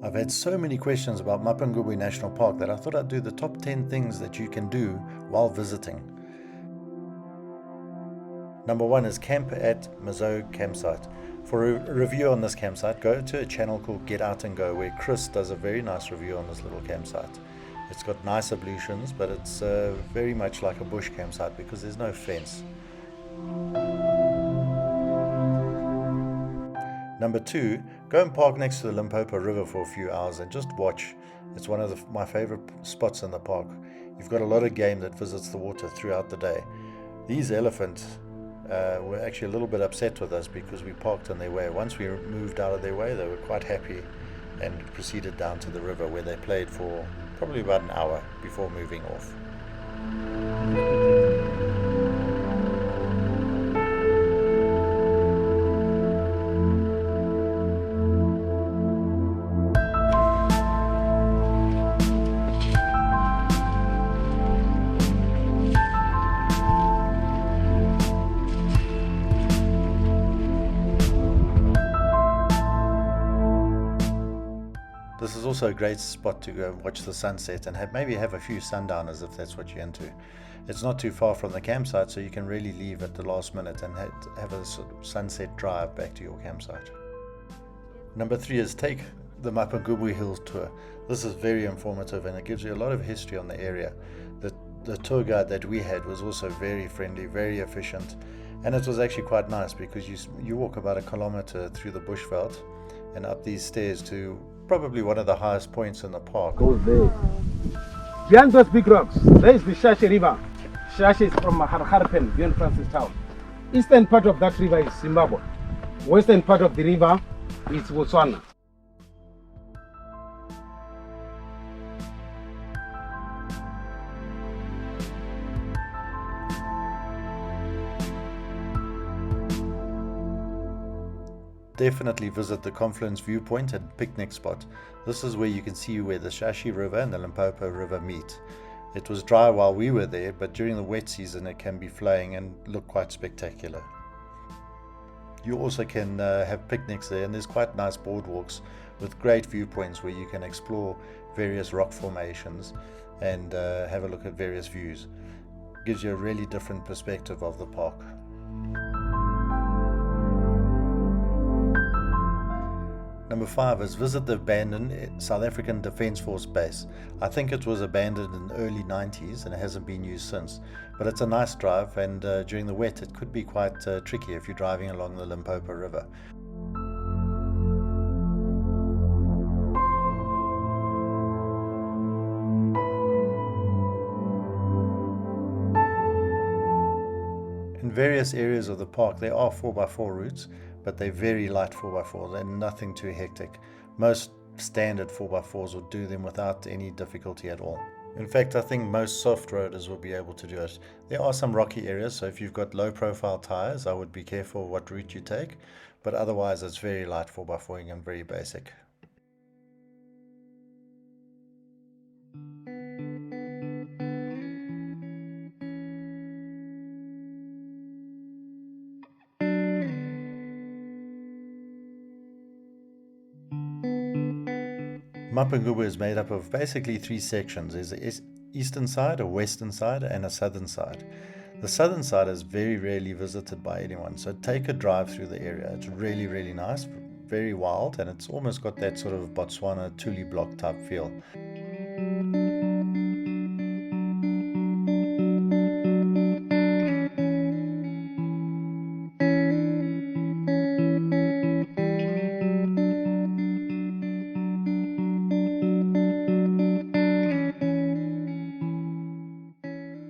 I've had so many questions about Mapungubwe National Park that I thought I'd do the top 10 things that you can do while visiting. Number 1 is camp at Mazo campsite. For a review on this campsite, go to a channel called Get Out and Go, where Chris does a very nice review on this little campsite. It's got nice ablutions, but it's very much like a bush campsite because there's no fence. Number 2, go and park next to the Limpopo River for a few hours and just watch. It's one of my favorite spots in the park. You've got a lot of game that visits the water throughout the day. These elephants were actually a little bit upset with us because we parked in their way. Once we moved out of their way, they were quite happy and proceeded down to the river, where they played for probably about an hour before moving off. This is also a great spot to go watch the sunset and maybe have a few sundowners if that's what you're into. It's not too far from the campsite, so you can really leave at the last minute and have a sort of sunset drive back to your campsite. Number 3 is take the Mapungubwe Hills tour. This is very informative and it gives you a lot of history on the area. The tour guide that we had was also very friendly, very efficient, and it was actually quite nice because you walk about 1 kilometer through the bushveld and up these stairs to probably one of the highest points in the park. Go there. Behind those big rocks, there is the Shashi River. Shashi is from Harpen, beyond Francis Town. Eastern part of that river is Zimbabwe. Western part of the river is Botswana. Definitely visit the Confluence viewpoint and picnic spot. This is where you can see where the Shashi River and the Limpopo River meet. It was dry while we were there, but during the wet season it can be flowing and look quite spectacular. You also can have picnics there, and there's quite nice boardwalks with great viewpoints where you can explore various rock formations and have a look at various views. Gives you a really different perspective of the park. Number 5 is visit the abandoned South African Defence Force base. I think it was abandoned in the early 90s and it hasn't been used since. But it's a nice drive, and during the wet it could be quite tricky if you're driving along the Limpopo River. In various areas of the park there are 4x4 routes, but they're very light 4x4s and nothing too hectic. Most standard 4x4s will do them without any difficulty at all. In fact, I think most soft roaders will be able to do it. There are some rocky areas, so if you've got low profile tires, I would be careful what route you take, but otherwise it's very light 4x4ing and very basic. Mapungubwe is made up of basically 3 sections. There's an eastern side, a western side, and a southern side. The southern side is very rarely visited by anyone, so take a drive through the area. It's really, really nice, very wild, and it's almost got that sort of Botswana Tuli block type feel.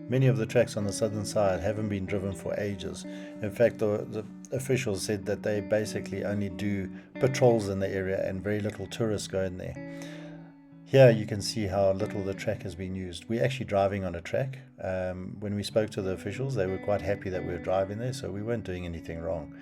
Many of the tracks on the southern side haven't been driven for ages. In fact, the officials said that they basically only do patrols in the area and very little tourists go in there. Here you can see how little the track has been used. We're actually driving on a track. When we spoke to the officials, they were quite happy that we were driving there, so we weren't doing anything wrong.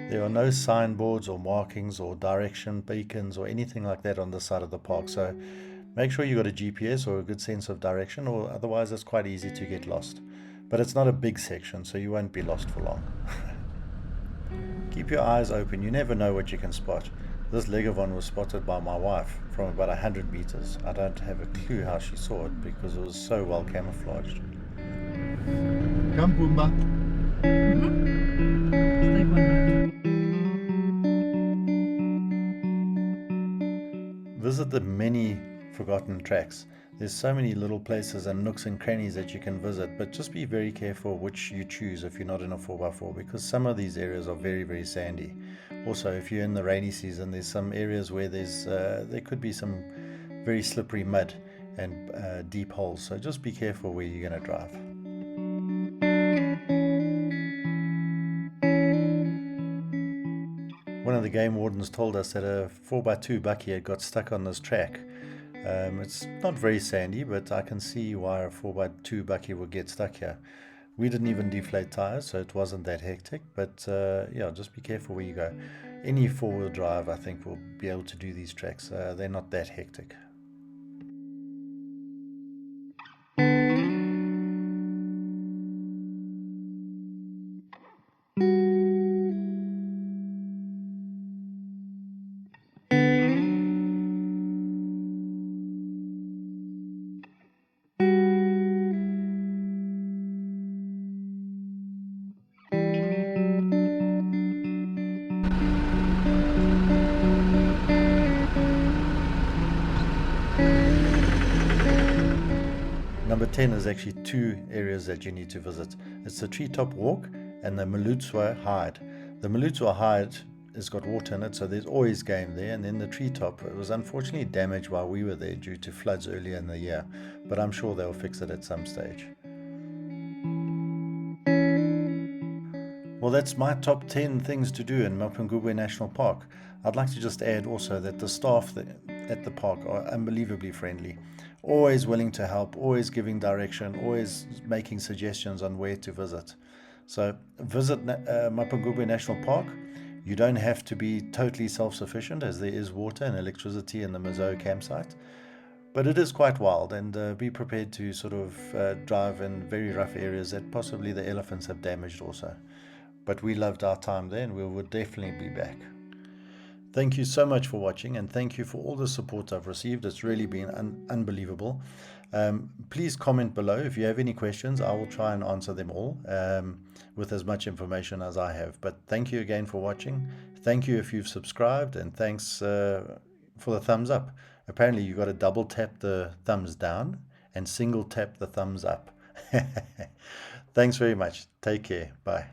There are no signboards or markings or direction beacons or anything like that on this side of the park, so Make sure you got a GPS or a good sense of direction, or otherwise it's quite easy to get lost. But it's not a big section, so you won't be lost for long. Keep your eyes open, you never know what you can spot. This Legovon was spotted by my wife from about 100 meters. I don't have a clue how she saw it because it was so well camouflaged. Come, Pumbaa. Visit the many forgotten tracks. There's so many little places and nooks and crannies that you can visit, but just be very careful which you choose if you're not in a 4x4, because some of these areas are very, very sandy. Also, if you're in the rainy season, there's some areas where there could be some very slippery mud and deep holes, so just be careful where you're going to drive. One of the game wardens told us that a 4x2 bakkie had got stuck on this track. It's not very sandy, but I can see why a 4x2 bakkie would get stuck here. We didn't even deflate tires, so it wasn't that hectic, but yeah, just be careful where you go. Any four-wheel drive, I think, will be able to do these tracks. They're not that hectic. Number 10 is actually two areas that you need to visit. It's the Treetop Walk and the MALOUTSWA Hide. The MALOUTSWA Hide has got water in it, so there's always game there. And then the Treetop, it was unfortunately damaged while we were there due to floods earlier in the year, but I'm sure they'll fix it at some stage. Well, that's my top 10 things to do in Mapungubwe National Park. I'd like to just add also that the staff at the park are unbelievably friendly, always willing to help, always giving direction, always making suggestions on where to visit. So visit Mapungubwe National Park. You don't have to be totally self-sufficient, as there is water and electricity in the Mazo campsite, but it is quite wild, and be prepared to sort of drive in very rough areas that possibly the elephants have damaged also. But we loved our time there, and we will definitely be back. Thank you so much for watching, and thank you for all the support I've received. It's really been unbelievable. Please comment below if you have any questions. I will try and answer them all with as much information as I have. But thank you again for watching. Thank you if you've subscribed, and thanks for the thumbs up. Apparently you got to double tap the thumbs down and single tap the thumbs up. Thanks very much. Take care. Bye.